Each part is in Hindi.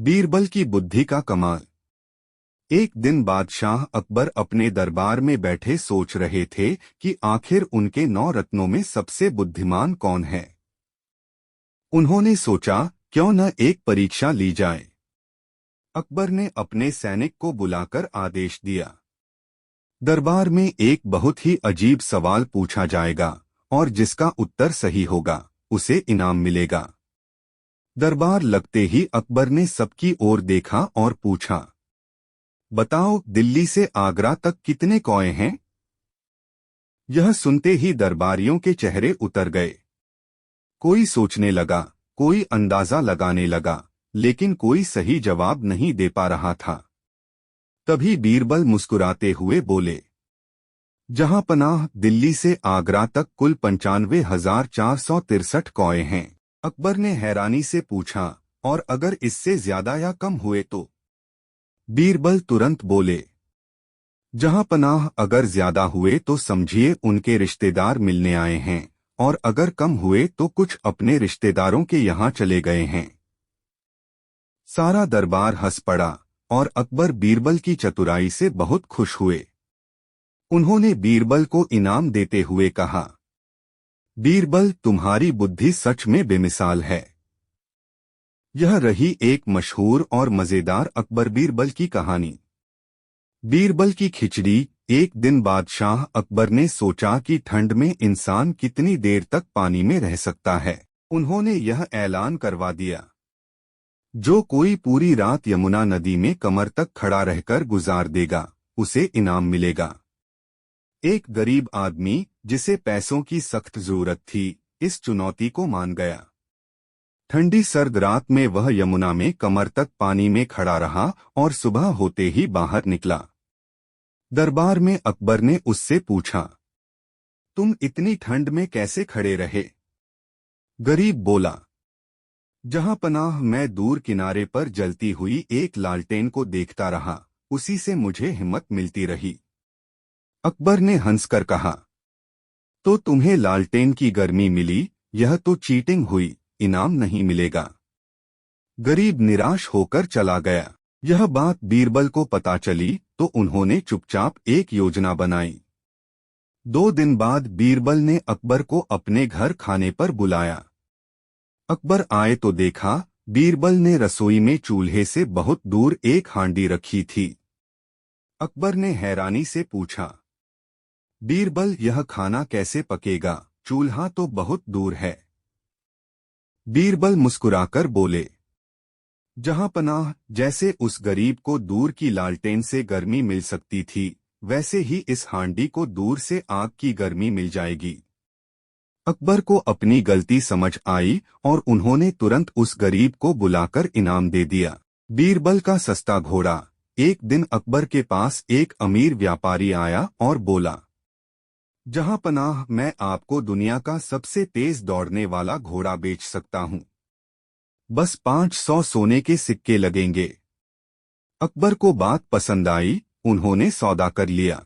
बीरबल की बुद्धि का कमाल। एक दिन बादशाह अकबर अपने दरबार में बैठे सोच रहे थे कि आखिर उनके 9 रत्नों में सबसे बुद्धिमान कौन है। उन्होंने सोचा, क्यों न एक परीक्षा ली जाए। अकबर ने अपने सैनिक को बुलाकर आदेश दिया, दरबार में एक बहुत ही अजीब सवाल पूछा जाएगा और जिसका उत्तर सही होगा उसे इनाम मिलेगा। दरबार लगते ही अकबर ने सबकी ओर देखा और पूछा, बताओ, दिल्ली से आगरा तक कितने कौए हैं? यह सुनते ही दरबारियों के चेहरे उतर गए। कोई सोचने लगा, कोई अंदाजा लगाने लगा, लेकिन कोई सही जवाब नहीं दे पा रहा था। तभी बीरबल मुस्कुराते हुए बोले, जहां पनाह, दिल्ली से आगरा तक कुल 95,463 कौए हैं। अकबर ने हैरानी से पूछा, और अगर इससे ज्यादा या कम हुए तो? बीरबल तुरंत बोले, जहां पनाह, अगर ज्यादा हुए तो समझिए उनके रिश्तेदार मिलने आए हैं, और अगर कम हुए तो कुछ अपने रिश्तेदारों के यहाँ चले गए हैं। सारा दरबार हंस पड़ा और अकबर बीरबल की चतुराई से बहुत खुश हुए। उन्होंने बीरबल को इनाम देते हुए कहा, बीरबल, तुम्हारी बुद्धि सच में बेमिसाल है। यह रही एक मशहूर और मजेदार अकबर बीरबल की कहानी। बीरबल की खिचड़ी। एक दिन बादशाह अकबर ने सोचा कि ठंड में इंसान कितनी देर तक पानी में रह सकता है। उन्होंने यह ऐलान करवा दिया, जो कोई पूरी रात यमुना नदी में कमर तक खड़ा रहकर गुजार देगा उसे इनाम मिलेगा। एक गरीब आदमी, जिसे पैसों की सख्त जरूरत थी, इस चुनौती को मान गया। ठंडी सर्द रात में वह यमुना में कमर तक पानी में खड़ा रहा और सुबह होते ही बाहर निकला। दरबार में अकबर ने उससे पूछा, तुम इतनी ठंड में कैसे खड़े रहे? गरीब बोला, जहां पनाह, मैं दूर किनारे पर जलती हुई एक लालटेन को देखता रहा, उसी से मुझे हिम्मत मिलती रही। अकबर ने हंसकर कहा, तो तुम्हें लालटेन की गर्मी मिली, यह तो चीटिंग हुई, इनाम नहीं मिलेगा। गरीब निराश होकर चला गया। यह बात बीरबल को पता चली तो उन्होंने चुपचाप एक योजना बनाई। 2 दिन बाद बीरबल ने अकबर को अपने घर खाने पर बुलाया। अकबर आए तो देखा, बीरबल ने रसोई में चूल्हे से बहुत दूर एक हांडी रखी थी। अकबर ने हैरानी से पूछा, बीरबल, यह खाना कैसे पकेगा? चूल्हा तो बहुत दूर है। बीरबल मुस्कुराकर बोले, जहां पनाह, जैसे उस गरीब को दूर की लालटेन से गर्मी मिल सकती थी, वैसे ही इस हांडी को दूर से आग की गर्मी मिल जाएगी। अकबर को अपनी गलती समझ आई और उन्होंने तुरंत उस गरीब को बुलाकर इनाम दे दिया। बीरबल का सस्ता घोड़ा। एक दिन अकबर के पास एक अमीर व्यापारी आया और बोला, जहां पनाह, मैं आपको दुनिया का सबसे तेज दौड़ने वाला घोड़ा बेच सकता हूं। बस 500 सोने के सिक्के लगेंगे। अकबर को बात पसंद आई, उन्होंने सौदा कर लिया।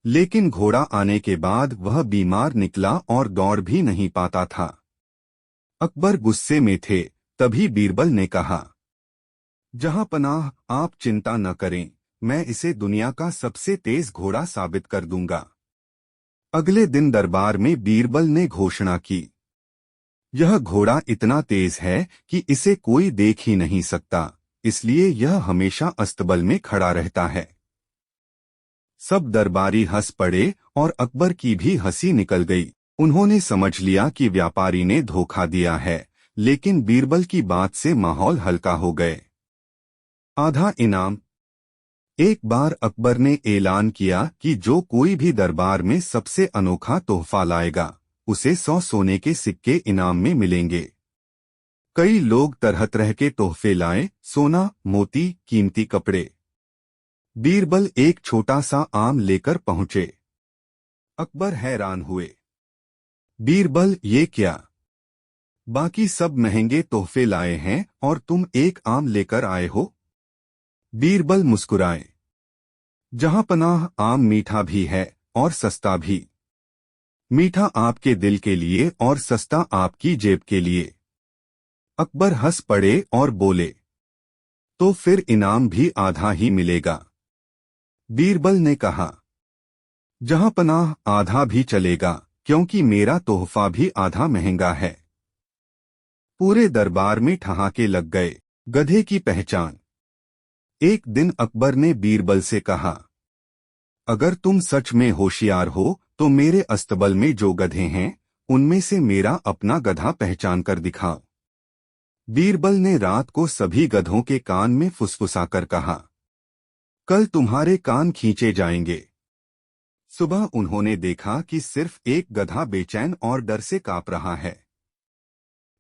लेकिन घोड़ा आने के बाद वह बीमार निकला और दौड़ भी नहीं पाता था। अकबर गुस्से में थे। तभी बीरबल ने कहा, जहां पनाह, आप चिंता न करें, मैं इसे दुनिया का सबसे तेज घोड़ा साबित कर दूंगा। अगले दिन दरबार में बीरबल ने घोषणा की, यह घोड़ा इतना तेज है कि इसे कोई देख ही नहीं सकता, इसलिए यह हमेशा अस्तबल में खड़ा रहता है। सब दरबारी हंस पड़े और अकबर की भी हंसी निकल गई। उन्होंने समझ लिया कि व्यापारी ने धोखा दिया है, लेकिन बीरबल की बात से माहौल हल्का हो गए। आधा इनाम। एक बार अकबर ने ऐलान किया कि जो कोई भी दरबार में सबसे अनोखा तोहफा लाएगा, उसे 100 सोने के सिक्के इनाम में मिलेंगे। कई लोग तरह तरह के तोहफे लाए, सोना, मोती, कीमती कपड़े। बीरबल एक छोटा सा आम लेकर पहुंचे। अकबर हैरान हुए, बीरबल, ये क्या? बाकी सब महंगे तोहफे लाए हैं और तुम एक आम लेकर आए हो? बीरबल मुस्कुराए, जहां पनाह, आम मीठा भी है और सस्ता भी। मीठा आपके दिल के लिए और सस्ता आपकी जेब के लिए। अकबर हंस पड़े और बोले, तो फिर इनाम भी आधा ही मिलेगा। बीरबल ने कहा, जहां पनाह आधा भी चलेगा, क्योंकि मेरा तोहफा भी आधा महंगा है। पूरे दरबार में ठहाके लग गए। गधे की पहचान। एक दिन अकबर ने बीरबल से कहा, अगर तुम सच में होशियार हो तो मेरे अस्तबल में जो गधे हैं उनमें से मेरा अपना गधा पहचान कर दिखाओ। बीरबल ने रात को सभी गधों के कान में फुसफुसाकर कहा, कल तुम्हारे कान खींचे जाएंगे। सुबह उन्होंने देखा कि सिर्फ एक गधा बेचैन और डर से कांप रहा है।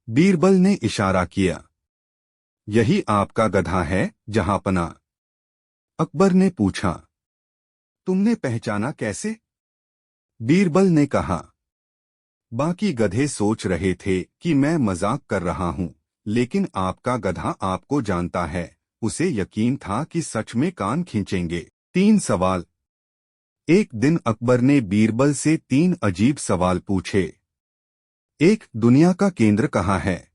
बीरबल ने इशारा किया, यही आपका गधा है जहांपना। अकबर ने पूछा, तुमने पहचाना कैसे? बीरबल ने कहा, बाकी गधे सोच रहे थे कि मैं मजाक कर रहा हूं, लेकिन आपका गधा आपको जानता है। उसे यकीन था कि सच में कान खींचेंगे। 3 सवाल। एक दिन अकबर ने बीरबल से 3 अजीब सवाल पूछे। 1. दुनिया का केंद्र कहाँ है?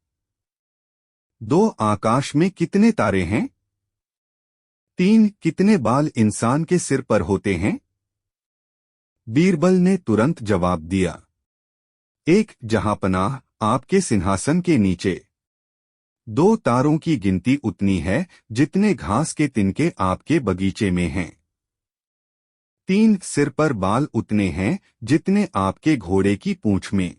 2. आकाश में कितने तारे हैं? 3. कितने बाल इंसान के सिर पर होते हैं? बीरबल ने तुरंत जवाब दिया, 1. जहांपनाह, आपके सिंहासन के नीचे। 2. तारों की गिनती उतनी है जितने घास के तिनके आपके बगीचे में हैं। 3. सिर पर बाल उतने हैं जितने आपके घोड़े की पूंछ में।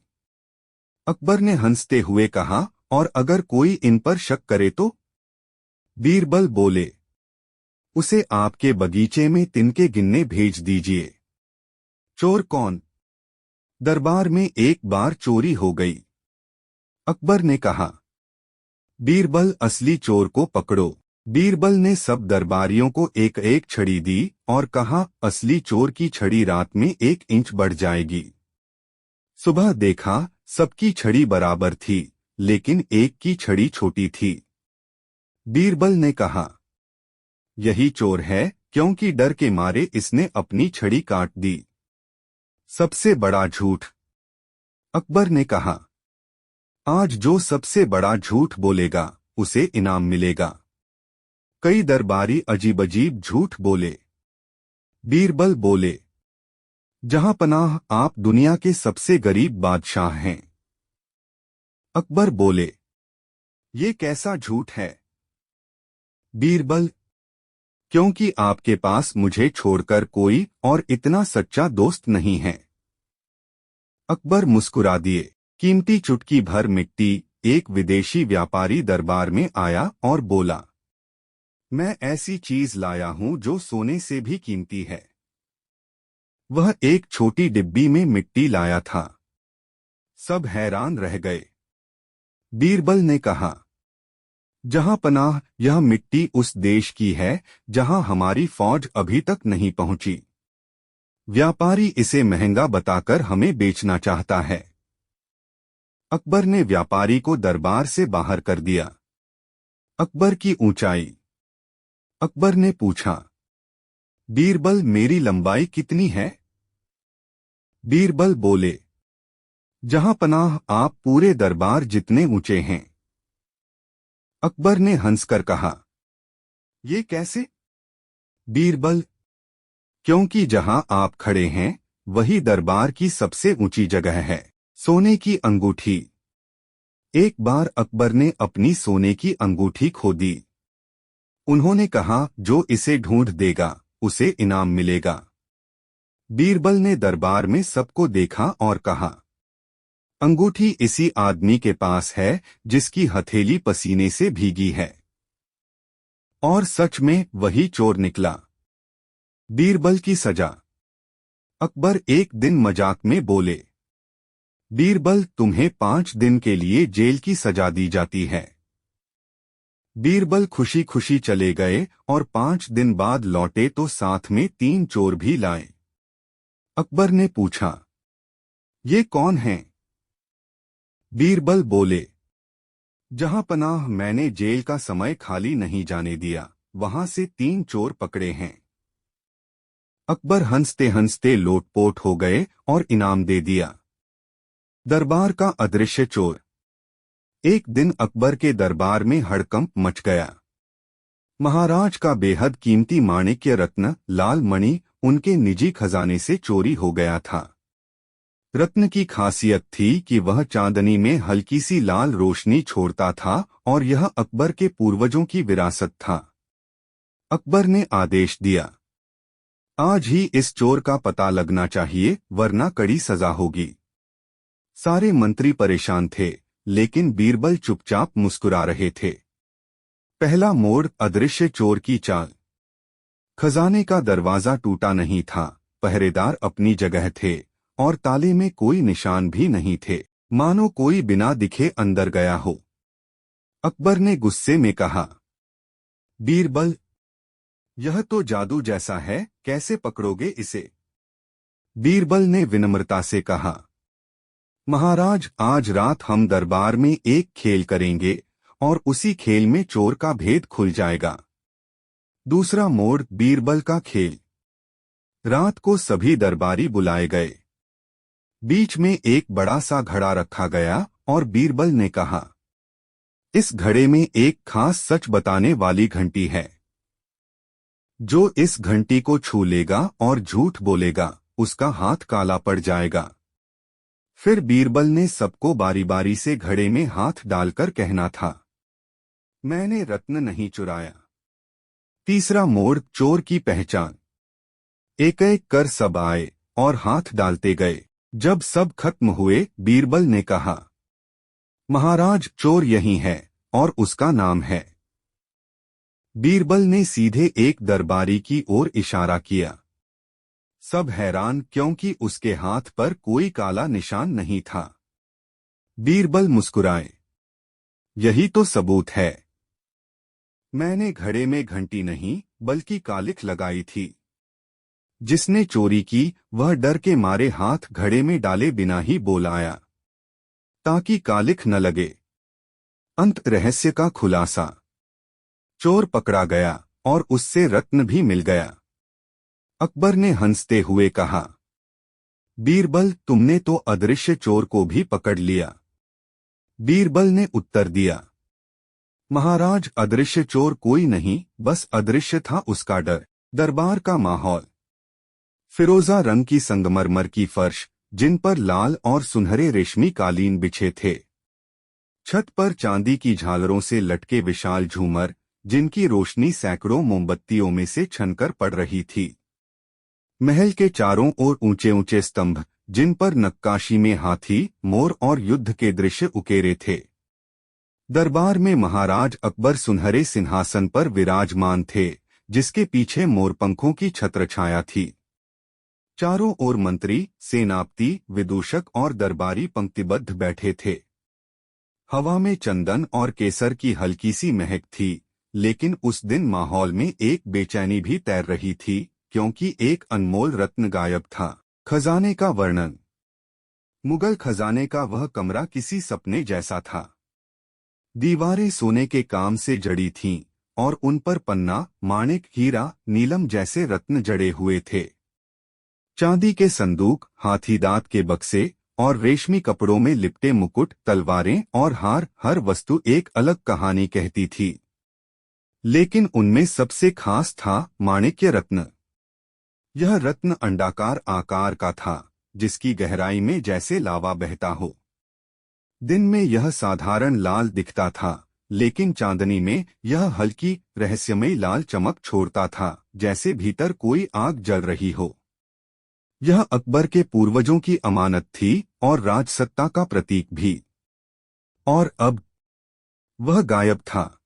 अकबर ने हंसते हुए कहा, और अगर कोई इन पर शक करे तो? बीरबल बोले, उसे आपके बगीचे में तिनके गिनने भेज दीजिए। चोर कौन? दरबार में एक बार चोरी हो गई। अकबर ने कहा, बीरबल, असली चोर को पकड़ो। बीरबल ने सब दरबारियों को एक एक छड़ी दी और कहा, असली चोर की छड़ी रात में 1 इंच बढ़ जाएगी। सुबह देखा, सबकी छड़ी बराबर थी, लेकिन एक की छड़ी छोटी थी। बीरबल ने कहा, यही चोर है, क्योंकि डर के मारे इसने अपनी छड़ी काट दी। सबसे बड़ा झूठ। अकबर ने कहा, आज जो सबसे बड़ा झूठ बोलेगा उसे इनाम मिलेगा। कई दरबारी अजीब अजीब झूठ बोले। बीरबल बोले, जहांपनाह, आप दुनिया के सबसे गरीब बादशाह हैं। अकबर बोले, ये कैसा झूठ है? बीरबल, क्योंकि आपके पास मुझे छोड़कर कोई और इतना सच्चा दोस्त नहीं है। अकबर मुस्कुरा दिए। कीमती चुटकी भर मिट्टी। एक विदेशी व्यापारी दरबार में आया और बोला, मैं ऐसी चीज लाया हूं जो सोने से भी कीमती है। वह एक छोटी डिब्बी में मिट्टी लाया था। सब हैरान रह गए। बीरबल ने कहा, जहांपनाह, यह मिट्टी उस देश की है जहां हमारी फौज अभी तक नहीं पहुंची। व्यापारी इसे महंगा बताकर हमें बेचना चाहता है। अकबर ने व्यापारी को दरबार से बाहर कर दिया। अकबर की ऊंचाई। अकबर ने पूछा, बीरबल, मेरी लंबाई कितनी है? बीरबल बोले, जहांपनाह, आप पूरे दरबार जितने ऊंचे हैं। अकबर ने हंसकर कहा, ये कैसे? बीरबल, क्योंकि जहां आप खड़े हैं वही दरबार की सबसे ऊंची जगह है। सोने की अंगूठी। एक बार अकबर ने अपनी सोने की अंगूठी खो दी। उन्होंने कहा, जो इसे ढूंढ देगा उसे इनाम मिलेगा। बीरबल ने दरबार में सबको देखा और कहा, अंगूठी इसी आदमी के पास है जिसकी हथेली पसीने से भीगी है। और सच में वही चोर निकला। बीरबल की सजा। अकबर एक दिन मजाक में बोले, बीरबल, तुम्हें 5 दिन के लिए जेल की सजा दी जाती है। बीरबल खुशी खुशी चले गए और 5 दिन बाद लौटे तो साथ में 3 चोर भी लाए। अकबर ने पूछा, ये कौन हैं? बीरबल बोले, जहांपनाह, मैंने जेल का समय खाली नहीं जाने दिया, वहां से 3 चोर पकड़े हैं। अकबर हंसते हंसते लोटपोट हो गए और इनाम दे दिया। दरबार का अदृश्य चोर। एक दिन अकबर के दरबार में हड़कंप मच गया। महाराज का बेहद कीमती माणिक्य रत्न लाल मणि उनके निजी खजाने से चोरी हो गया था। रत्न की खासियत थी कि वह चांदनी में हल्की सी लाल रोशनी छोड़ता था और यह अकबर के पूर्वजों की विरासत था। अकबर ने आदेश दिया, आज ही इस चोर का पता लगना चाहिए वरना कड़ी सजा होगी। सारे मंत्री परेशान थे, लेकिन बीरबल चुपचाप मुस्कुरा रहे थे। पहला मोड़, अदृश्य चोर की चाल। खजाने का दरवाजा टूटा नहीं था, पहरेदार अपनी जगह थे और ताले में कोई निशान भी नहीं थे, मानो कोई बिना दिखे अंदर गया हो। अकबर ने गुस्से में कहा, बीरबल, यह तो जादू जैसा है, कैसे पकड़ोगे इसे? बीरबल ने विनम्रता से कहा, महाराज, आज रात हम दरबार में एक खेल करेंगे और उसी खेल में चोर का भेद खुल जाएगा। दूसरा मोड़, बीरबल का खेल। रात को सभी दरबारी बुलाए गए। बीच में एक बड़ा सा घड़ा रखा गया और बीरबल ने कहा, इस घड़े में एक खास सच बताने वाली घंटी है। जो इस घंटी को छू लेगा और झूठ बोलेगा, उसका हाथ काला पड़ जाएगा। फिर बीरबल ने सबको बारी बारी से घड़े में हाथ डालकर कहना था, मैंने रत्न नहीं चुराया। तीसरा मोड़, चोर की पहचान। एक एक कर सब आए और हाथ डालते गए। जब सब खत्म हुए, बीरबल ने कहा, महाराज, चोर यही है और उसका नाम है। बीरबल ने सीधे एक दरबारी की ओर इशारा किया। सब हैरान, क्योंकि उसके हाथ पर कोई काला निशान नहीं था। बीरबल मुस्कुराए, यही तो सबूत है। मैंने घड़े में घंटी नहीं बल्कि कालिख लगाई थी। जिसने चोरी की वह डर के मारे हाथ घड़े में डाले बिना ही बोल आया, ताकि कालिख न लगे। अंत रहस्य का खुलासा। चोर पकड़ा गया और उससे रत्न भी मिल गया। अकबर ने हंसते हुए कहा, बीरबल, तुमने तो अदृश्य चोर को भी पकड़ लिया। बीरबल ने उत्तर दिया, महाराज, अदृश्य चोर कोई नहीं, बस अदृश्य था उसका डर। दरबार का माहौल। फिरोजा रंग की संगमरमर की फर्श, जिन पर लाल और सुनहरे रेशमी कालीन बिछे थे। छत पर चांदी की झालरों से लटके विशाल झूमर, जिनकी रोशनी सैकड़ों मोमबत्तियों में से छनकर पड़ रही थी। महल के चारों ओर ऊंचे ऊंचे स्तंभ, जिन पर नक्काशी में हाथी, मोर और युद्ध के दृश्य उकेरे थे। दरबार में महाराज अकबर सुनहरे सिंहासन पर विराजमान थे, जिसके पीछे मोरपंखों की छत्रछाया थी। चारों ओर मंत्री, सेनापति, विदूषक और दरबारी पंक्तिबद्ध बैठे थे। हवा में चंदन और केसर की हल्की सी महक थी, लेकिन उस दिन माहौल में एक बेचैनी भी तैर रही थी, क्योंकि एक अनमोल रत्न गायब था। खजाने का वर्णन। मुगल खजाने का वह कमरा किसी सपने जैसा था। दीवारें सोने के काम से जड़ी थीं और उन पर पन्ना, माणिक, हीरा, नीलम जैसे रत्न जड़े हुए थे। चांदी के संदूक, हाथी दांत के बक्से और रेशमी कपड़ों में लिपटे मुकुट, तलवारें और हार, हर वस्तु एक अलग कहानी कहती थी। लेकिन उनमें सबसे खास था माणिक्य रत्न। यह रत्न अंडाकार आकार का था, जिसकी गहराई में जैसे लावा बहता हो। दिन में यह साधारण लाल दिखता था, लेकिन चांदनी में यह हल्की, रहस्यमयी लाल चमक छोड़ता था, जैसे भीतर कोई आग जल रही हो। यह अकबर के पूर्वजों की अमानत थी और राजसत्ता का प्रतीक भी। और अब वह गायब था।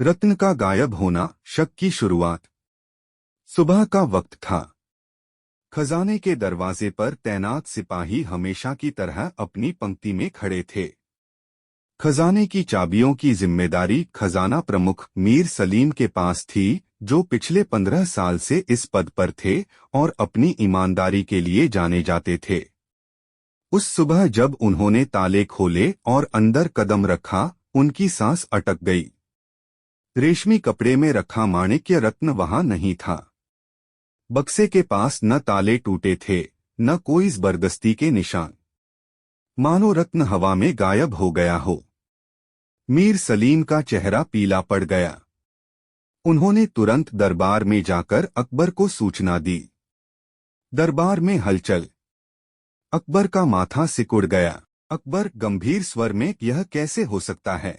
रत्न का गायब होना शक की शुरुआत। सुबह का वक्त था। खजाने के दरवाजे पर तैनात सिपाही हमेशा की तरह अपनी पंक्ति में खड़े थे। खजाने की चाबियों की जिम्मेदारी खजाना प्रमुख मीर सलीम के पास थी, जो पिछले 15 साल से इस पद पर थे और अपनी ईमानदारी के लिए जाने जाते थे। उस सुबह जब उन्होंने ताले खोले और अंदर कदम रखा, उनकी सांस अटक गई। रेशमी कपड़े में रखा माणिक्य रत्न वहां नहीं था। बक्से के पास न ताले टूटे थे, न कोई जबरदस्ती के निशान। मानो रत्न हवा में गायब हो गया हो। मीर सलीम का चेहरा पीला पड़ गया। उन्होंने तुरंत दरबार में जाकर अकबर को सूचना दी। दरबार में हलचल। अकबर का माथा सिकुड़ गया। अकबर गंभीर स्वर में, यह कैसे हो सकता है?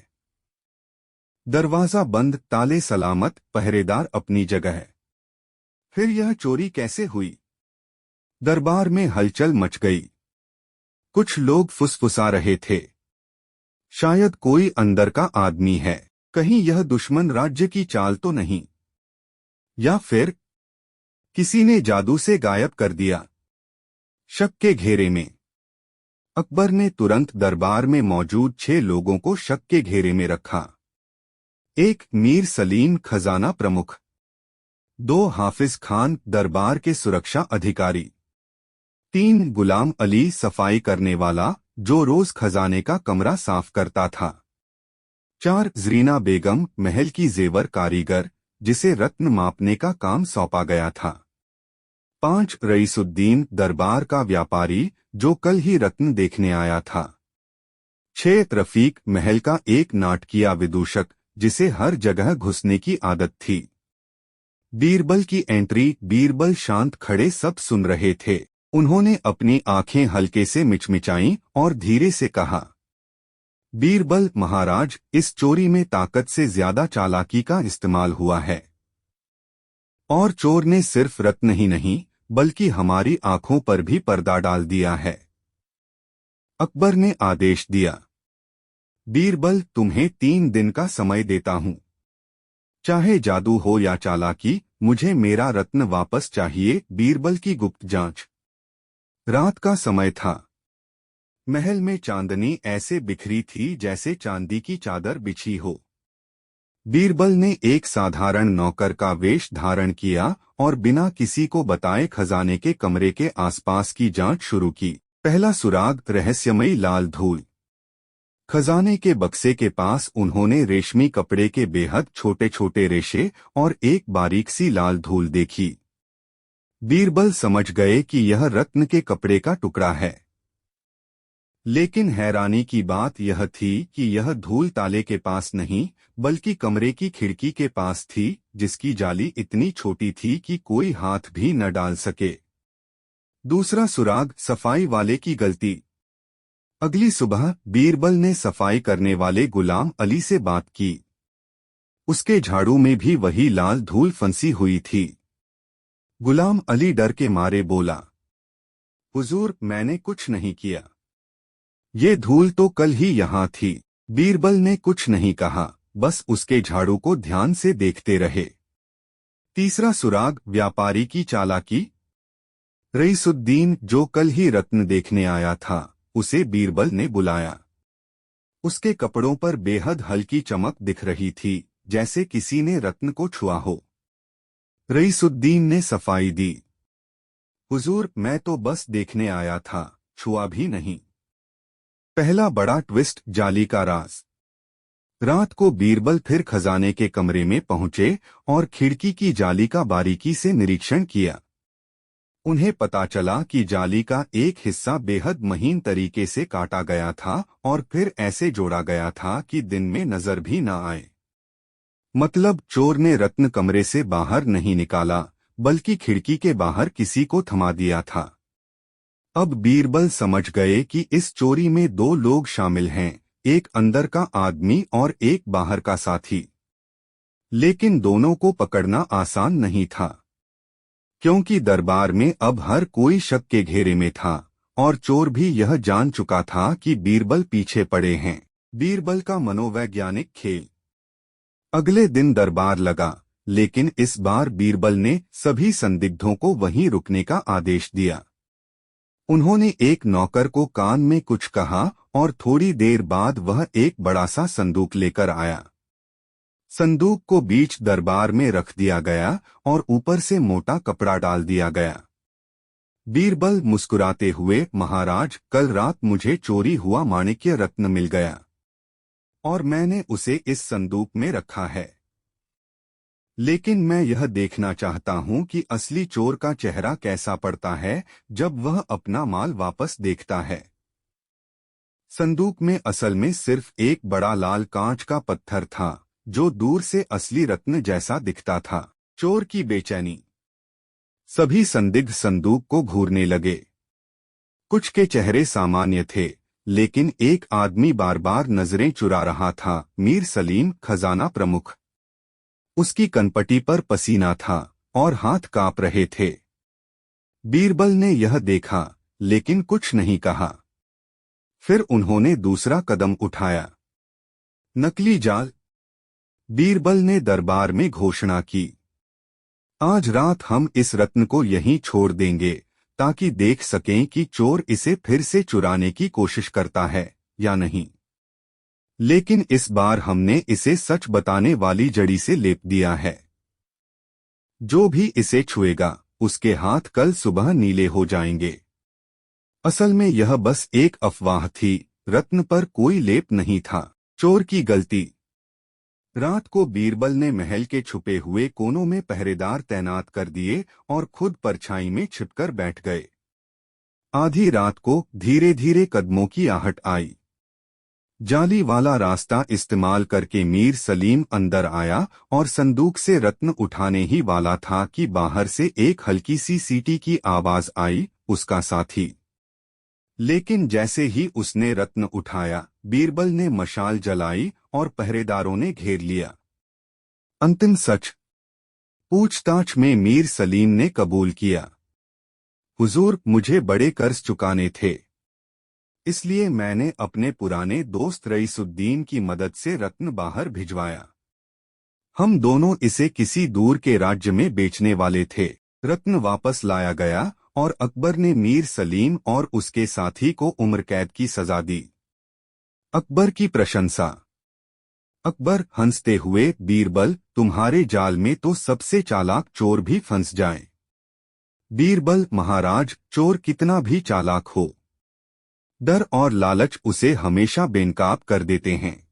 दरवाजा बंद, ताले सलामत, पहरेदार अपनी जगह। फिर यह चोरी कैसे हुई? दरबार में हलचल मच गई। कुछ लोग फुसफुसा रहे थे, शायद कोई अंदर का आदमी है, कहीं यह दुश्मन राज्य की चाल तो नहीं, या फिर किसी ने जादू से गायब कर दिया। शक के घेरे में अकबर ने तुरंत दरबार में मौजूद 6 लोगों को शक के घेरे में रखा। 1 मीर सलीम, खजाना प्रमुख। 2 हाफिज खान, दरबार के सुरक्षा अधिकारी। 3 गुलाम अली, सफाई करने वाला, जो रोज खजाने का कमरा साफ करता था। 4 जरीना बेगम, महल की जेवर कारीगर, जिसे रत्न मापने का काम सौंपा गया था। 5 रईसुद्दीन, दरबार का व्यापारी, जो कल ही रत्न देखने आया था। 6 रफीक, महल का एक नाटकीय विदूषक, जिसे हर जगह घुसने की आदत थी। बीरबल की एंट्री। बीरबल शांत खड़े सब सुन रहे थे। उन्होंने अपनी आंखें हल्के से मिचमिचाईं और धीरे से कहा, बीरबल महाराज, इस चोरी में ताकत से ज्यादा चालाकी का इस्तेमाल हुआ है। और चोर ने सिर्फ रत्न ही नहीं, बल्कि हमारी आंखों पर भी पर्दा डाल दिया है। अकबर ने आदेश दिया, बीरबल, तुम्हें 3 दिन का समय देता हूं। चाहे जादू हो या चालाकी, मुझे मेरा रत्न वापस चाहिए। बीरबल की गुप्त जांच। रात का समय था। महल में चांदनी ऐसे बिखरी थी जैसे चांदी की चादर बिछी हो। बीरबल ने एक साधारण नौकर का वेश धारण किया और बिना किसी को बताए खजाने के कमरे के आसपास की जांच शुरू की। पहला सुराग, रहस्यमयी लाल धूल। खजाने के बक्से के पास उन्होंने रेशमी कपड़े के बेहद छोटे छोटे रेशे और एक बारीक सी लाल धूल देखी। बीरबल समझ गए कि यह रत्न के कपड़े का टुकड़ा है। लेकिन हैरानी की बात यह थी कि यह धूल ताले के पास नहीं, बल्कि कमरे की खिड़की के पास थी, जिसकी जाली इतनी छोटी थी कि कोई हाथ भी न डाल सके। दूसरा सुराग, सफाई वाले की गलती। अगली सुबह बीरबल ने सफाई करने वाले गुलाम अली से बात की। उसके झाड़ू में भी वही लाल धूल फंसी हुई थी। गुलाम अली डर के मारे बोला, हुजूर, मैंने कुछ नहीं किया। ये धूल तो कल ही यहाँ थी। बीरबल ने कुछ नहीं कहा, बस उसके झाड़ू को ध्यान से देखते रहे। तीसरा सुराग, व्यापारी की चालाकी। रईसुद्दीन, जो कल ही रत्न देखने आया था, उसे बीरबल ने बुलाया। उसके कपड़ों पर बेहद हल्की चमक दिख रही थी, जैसे किसी ने रत्न को छुआ हो। रईसुद्दीन ने सफाई दी, हुजूर, मैं तो बस देखने आया था, छुआ भी नहीं। पहला बड़ा ट्विस्ट, जाली का राज। रात को बीरबल फिर खजाने के कमरे में पहुंचे और खिड़की की जाली का बारीकी से निरीक्षण किया। उन्हें पता चला कि जाली का एक हिस्सा बेहद महीन तरीके से काटा गया था और फिर ऐसे जोड़ा गया था कि दिन में नजर भी न आए। मतलब चोर ने रत्न कमरे से बाहर नहीं निकाला, बल्कि खिड़की के बाहर किसी को थमा दिया था। अब बीरबल समझ गए कि इस चोरी में 2 लोग शामिल हैं, एक अंदर का आदमी और एक बाहर का साथी। लेकिन दोनों को पकड़ना आसान नहीं था, क्योंकि दरबार में अब हर कोई शक के घेरे में था और चोर भी यह जान चुका था कि बीरबल पीछे पड़े हैं। बीरबल का मनोवैज्ञानिक खेल। अगले दिन दरबार लगा, लेकिन इस बार बीरबल ने सभी संदिग्धों को वहीं रुकने का आदेश दिया। उन्होंने एक नौकर को कान में कुछ कहा और थोड़ी देर बाद वह एक बड़ा सा संदूक लेकर आया। संदूक को बीच दरबार में रख दिया गया और ऊपर से मोटा कपड़ा डाल दिया गया। बीरबल मुस्कुराते हुए, महाराज, कल रात मुझे चोरी हुआ माणिक्य रत्न मिल गया और मैंने उसे इस संदूक में रखा है। लेकिन मैं यह देखना चाहता हूं कि असली चोर का चेहरा कैसा पड़ता है जब वह अपना माल वापस देखता है। संदूक में असल में सिर्फ एक बड़ा लाल कांच का पत्थर था, जो दूर से असली रत्न जैसा दिखता था। चोर की बेचैनी। सभी संदिग्ध संदूक को घूरने लगे। कुछ के चेहरे सामान्य थे, लेकिन एक आदमी बार बार नजरें चुरा रहा था। मीर सलीम, खजाना प्रमुख। उसकी कनपटी पर पसीना था और हाथ कांप रहे थे। बीरबल ने यह देखा, लेकिन कुछ नहीं कहा। फिर उन्होंने दूसरा कदम उठाया। नकली जाल। बीरबल ने दरबार में घोषणा की, आज रात हम इस रत्न को यहीं छोड़ देंगे, ताकि देख सकें कि चोर इसे फिर से चुराने की कोशिश करता है या नहीं। लेकिन इस बार हमने इसे सच बताने वाली जड़ी से लेप दिया है। जो भी इसे छुएगा, उसके हाथ कल सुबह नीले हो जाएंगे। असल में यह बस एक अफवाह थी, रत्न पर कोई लेप नहीं था। चोर की गलती। रात को बीरबल ने महल के छुपे हुए कोनों में पहरेदार तैनात कर दिए और खुद परछाई में छिपकर बैठ गए। आधी रात को धीरे धीरे कदमों की आहट आई। जाली वाला रास्ता इस्तेमाल करके मीर सलीम अंदर आया और संदूक से रत्न उठाने ही वाला था कि बाहर से एक हल्की सी सीटी की आवाज आई, उसका साथी। लेकिन जैसे ही उसने रत्न उठाया, बीरबल ने मशाल जलाई और पहरेदारों ने घेर लिया। अंतिम सच। पूछताछ में मीर सलीम ने कबूल किया, हुजूर, मुझे बड़े कर्ज चुकाने थे, इसलिए मैंने अपने पुराने दोस्त रईसुद्दीन की मदद से रत्न बाहर भिजवाया। हम दोनों इसे किसी दूर के राज्य में बेचने वाले थे। रत्न वापस लाया गया और अकबर ने मीर सलीम और उसके साथी को उम्र कैद की सजा दी। अकबर की प्रशंसा। अकबर हंसते हुए, बीरबल, तुम्हारे जाल में तो सबसे चालाक चोर भी फंस जाए। बीरबल, महाराज, चोर कितना भी चालाक हो, डर और लालच उसे हमेशा बेनकाब कर देते हैं।